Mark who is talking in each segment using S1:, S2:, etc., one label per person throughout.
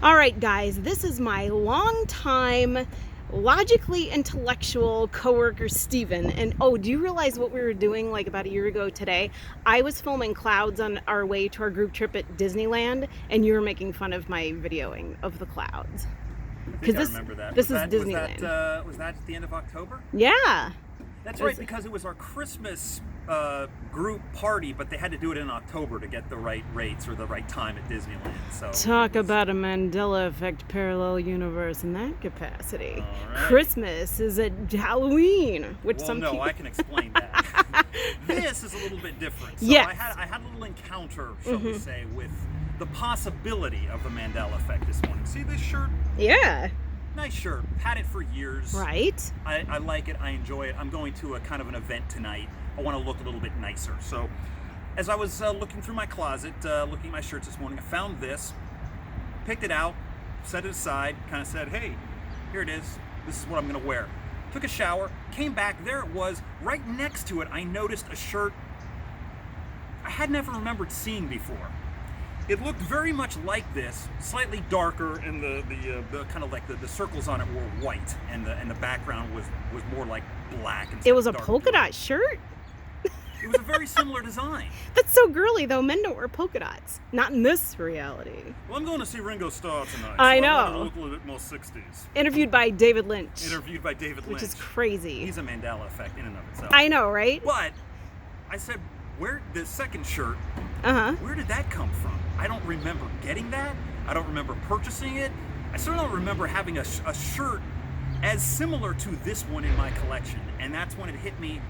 S1: All right, guys, this is my longtime, logically intellectual coworker, Steven. And oh, do you realize what we were doing like about a year ago today? I was filming clouds on our way to our group trip at Disneyland, and you were making fun of my videoing of the clouds.
S2: I remember that.
S1: This is Disneyland.
S2: Was that at the end of October?
S1: Yeah.
S2: That's right, because it was our Christmas group party, but they had to do it in October to get the right rates or the right time at Disneyland. So
S1: talk about a Mandela effect parallel universe in that capacity.
S2: All right.
S1: Christmas is at Halloween, which
S2: well,
S1: some
S2: no,
S1: people...
S2: I can explain that. This is a little bit different. So
S1: yes.
S2: I had a little encounter, shall we say, with the possibility of the Mandela effect this morning. See this shirt?
S1: Yeah.
S2: Nice shirt. Had it for years.
S1: Right.
S2: I like it. I enjoy it. I'm going to a kind of an event tonight. I want to look a little bit nicer. So as I was looking through my closet, looking at my shirts this morning, I found this, picked it out, set it aside, kind of said, hey, here it is. This is what I'm going to wear. Took a shower, came back. There it was. Right next to it, I noticed a shirt I had never remembered seeing before. It looked very much like this, slightly darker, and the kind of like the circles on it were white, and the background was more like black.
S1: It was a polka dot shirt?
S2: It was a very similar design.
S1: That's so girly, though. Men don't wear polka dots. Not in this reality.
S2: Well, I'm going to see Ringo Starr tonight.
S1: I
S2: so
S1: know.
S2: I want to look a little bit more 60s.
S1: Interviewed by David Lynch.
S2: Interviewed by David Lynch.
S1: Which is crazy.
S2: He's a Mandela effect in and of itself.
S1: I know, right?
S2: But I said, where the second shirt, where did that come from? I don't remember getting that. I don't remember purchasing it. I certainly don't remember having a shirt as similar to this one in my collection. And that's when it hit me.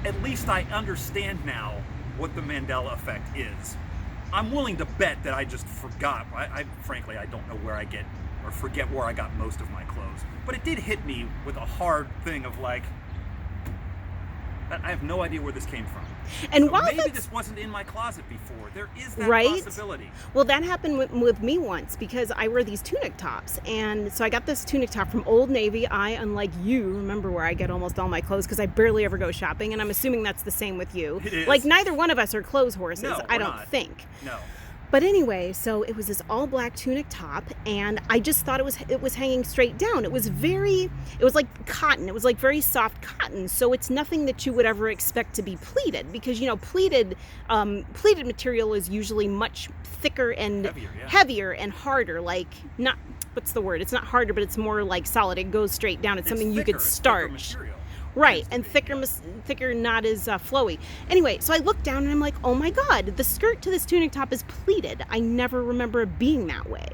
S2: At least I understand now what the Mandela effect is. I'm willing to bet that I just forgot. Frankly, I don't know where I get or forget where I got most of my clothes. But it did hit me with a hard thing of like, I have no idea where this came from.
S1: And
S2: so
S1: while
S2: maybe this wasn't in my closet before. There is that possibility.
S1: Well, that happened with me once because I wear these tunic tops. And so I got this tunic top from Old Navy. I, unlike you, remember where I get almost all my clothes because I barely ever go shopping. And I'm assuming that's the same with you.
S2: It is.
S1: Like, neither one of us are clothes horses,
S2: No,
S1: I
S2: we're
S1: don't
S2: not.
S1: think.
S2: No.
S1: But anyway, so it was this all black tunic top, and I just thought it was hanging straight down. It was like cotton. It was like very soft cotton. So it's nothing that you would ever expect to be pleated, because pleated material is usually much thicker and heavier and harder. Like, not, what's the word? It's not harder, but it's more like solid. It goes straight down. It's something you could starch. Right, and thicker, not as flowy. Anyway, so I looked down and I'm like, oh my God, the skirt to this tunic top is pleated. I never remember it being that way.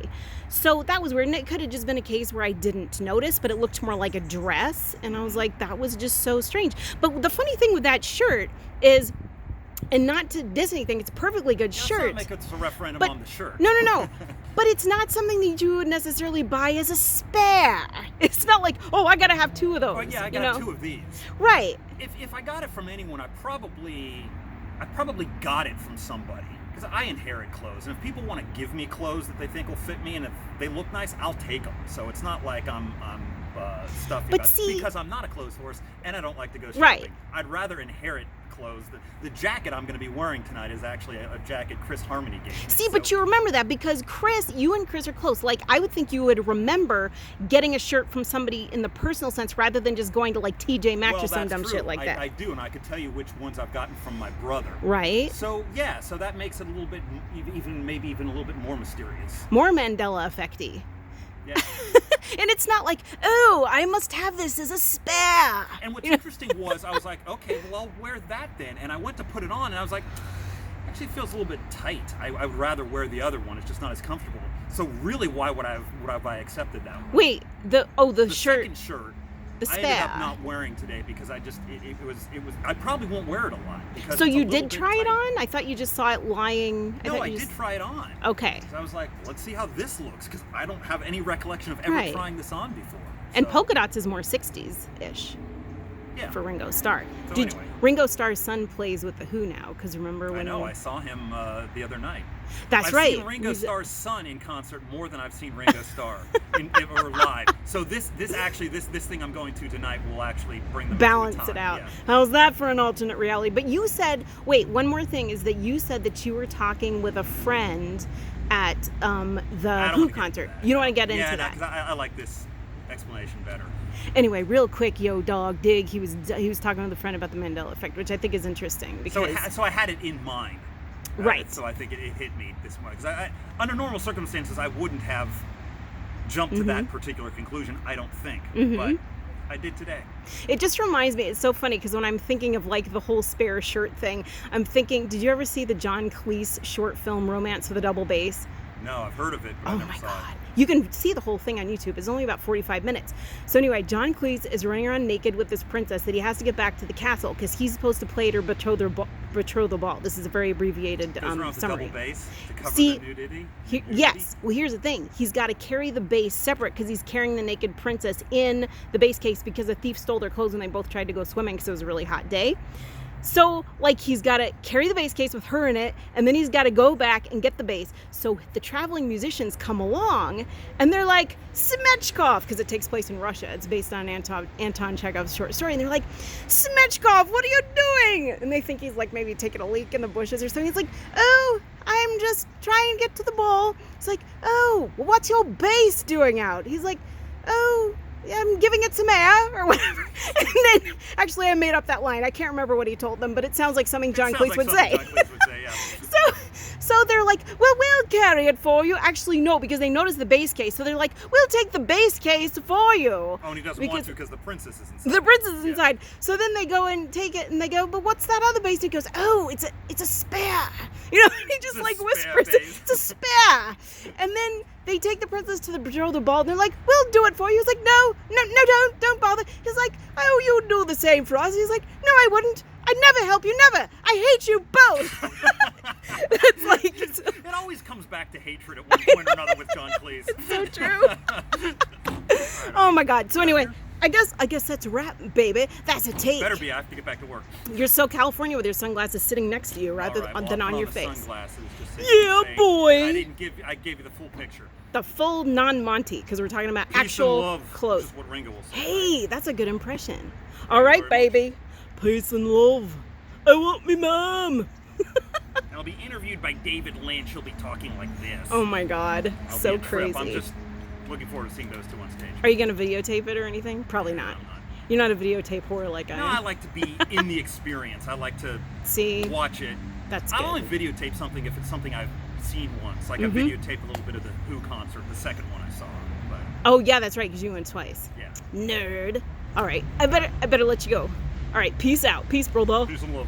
S1: So that was weird, and it could have just been a case where I didn't notice, but it looked more like a dress, and I was like, that was just so strange. But the funny thing with that shirt is, and not to diss anything, it's a perfectly good shirt.
S2: Let's not make it a referendum on the shirt.
S1: No. But it's not something that you would necessarily buy as a spare. It's not like, oh, I gotta have two of those.
S2: Well, yeah, I got two of these.
S1: Right.
S2: If I got it from anyone, I probably got it from somebody, because I inherit clothes, and if people want to give me clothes that they think will fit me and if they look nice, I'll take them. So it's not like I'm stuffy about it, because I'm not a clothes horse and I don't like to go shopping.
S1: Right.
S2: I'd rather inherit clothes. The jacket I'm going to be wearing tonight is actually a jacket Chris Harmony gave me.
S1: See, but you remember that because you and Chris are close. Like, I would think you would remember getting a shirt from somebody in the personal sense rather than just going to like TJ Maxx or some dumb shit like that.
S2: I do, and I could tell you which ones I've gotten from my brother.
S1: Right.
S2: So yeah, so that makes it a little bit, maybe even a little bit more mysterious.
S1: More Mandela effecty.
S2: Yeah.
S1: And it's not like, oh, I must have this as a spare.
S2: And what's interesting was, I was like, okay, well, I'll wear that then. And I went to put it on, and I was like, actually, it feels a little bit tight. I would rather wear the other one. It's just not as comfortable. So really, why would I have accepted that one?
S1: Wait, the shirt.
S2: Second shirt.
S1: The spare.
S2: I ended up not wearing today because it was. I probably won't wear it a lot. Because
S1: so you did try it on? I thought you just saw it lying.
S2: No, I did try it on.
S1: Okay.
S2: So I was like, let's see how this looks, because I don't have any recollection of ever trying this on before.
S1: And polka dots is more 60s-ish.
S2: Yeah.
S1: For Ringo Starr.
S2: So anyway.
S1: Ringo Starr's son plays with The Who now, because remember when...
S2: I know, I saw him the other night.
S1: That's right.
S2: I've seen Ringo Starr's son in concert more than I've seen Ringo Starr or live. So this thing I'm going to tonight will actually bring them
S1: balance it out. Yeah. How's that for an alternate reality? But you said, wait, one more thing is that you said that you were talking with a friend at the
S2: I don't
S1: Who
S2: wanna get into
S1: concert.
S2: that.
S1: You don't want to get
S2: Yeah,
S1: into
S2: no,
S1: that.
S2: 'cause I like this explanation better.
S1: Anyway, real quick, yo, dog, dig. He was talking with a friend about the Mandela effect, which I think is interesting because
S2: So I had it in mind.
S1: Right.
S2: So I think it hit me this way. Because under normal circumstances, I wouldn't have jumped to that particular conclusion, I don't think. But I did today.
S1: it just reminds me. It's so funny because when I'm thinking of like the whole spare shirt thing, I'm thinking, did you ever see the John Cleese short film Romance with a Double Bass?
S2: No, I've heard of it, but I
S1: Oh
S2: never
S1: my
S2: saw
S1: God.
S2: it.
S1: You can see the whole thing on YouTube. It's only about 45 minutes. So anyway, John Cleese is running around naked with this princess that he has to get back to the castle because he's supposed to play at her betrothal ball. This is a very abbreviated
S2: Goes around with a
S1: summary.
S2: double bass to cover
S1: See,
S2: the nudity.
S1: Yes. Well, here's the thing. He's got to carry the base separate because he's carrying the naked princess in the base case because a thief stole their clothes when they both tried to go swimming because it was a really hot day. So, like, he's got to carry the bass case with her in it, and then he's got to go back and get the bass. So the traveling musicians come along, and they're like, Smechkov, because it takes place in Russia. It's based on Anton Chekhov's short story. And they're like, Smechkov, what are you doing? And they think he's, like, maybe taking a leak in the bushes or something. He's like, oh, I'm just trying to get to the ball. It's like, oh, well, what's your bass doing out? He's like, oh, I'm giving it some air or whatever. And then, actually, I made up that line. I can't remember what he told them, but it sounds like something John Cleese would say. So they're like, well, we'll carry it for you. Actually, no, because they noticed the base case. So they're like, we'll take the base case for you.
S2: Oh, and he doesn't want to because the princess is inside.
S1: The princess is inside. So then they go and take it, and they go, but what's that other base? And he goes, oh, it's a spare. You know, and he just like whispers, it's a spare. And then they take the princess to the betrothal ball, and they're like, we'll do it for you. He's like, no, don't bother. He's like, oh, you do the same for us. He's like, no, I wouldn't. I'd never help you, never. I hate you both. It's like
S2: it always comes back to hatred at one point or another with John Cleese.
S1: It's so true. Oh my God. So anyway, I guess that's a wrap, baby. That's a take.
S2: Better be. I have to get back to work.
S1: You're so California with your sunglasses sitting next to you rather than on your face.
S2: Sunglasses,
S1: Yeah, boy.
S2: I gave you the full picture.
S1: The full non-Monty, because we're talking about
S2: Peace
S1: actual
S2: and love,
S1: clothes.
S2: Which is what Ringo will say.
S1: Hey, that's a good impression. All right, baby. Peace and love. I want me mom.
S2: I'll be interviewed by David Lynch. He'll be talking like this.
S1: Oh my God,
S2: I'll
S1: so
S2: be a trip.
S1: crazy.
S2: I'm just looking forward to seeing those two on stage.
S1: Are you gonna videotape it or anything? Probably
S2: No,
S1: not.
S2: I'm not.
S1: You're not a videotape whore like I am.
S2: No, I like to be in the experience. I like to watch it.
S1: That's
S2: I'll
S1: good.
S2: only videotape something if it's something I've seen once. Like I videotaped a little bit of the Who concert, the second one I saw. But
S1: Oh yeah, that's right, because you went twice.
S2: yeah.
S1: Nerd. All right, I better let you go. All right, peace out. Peace, brother.
S2: Do some love.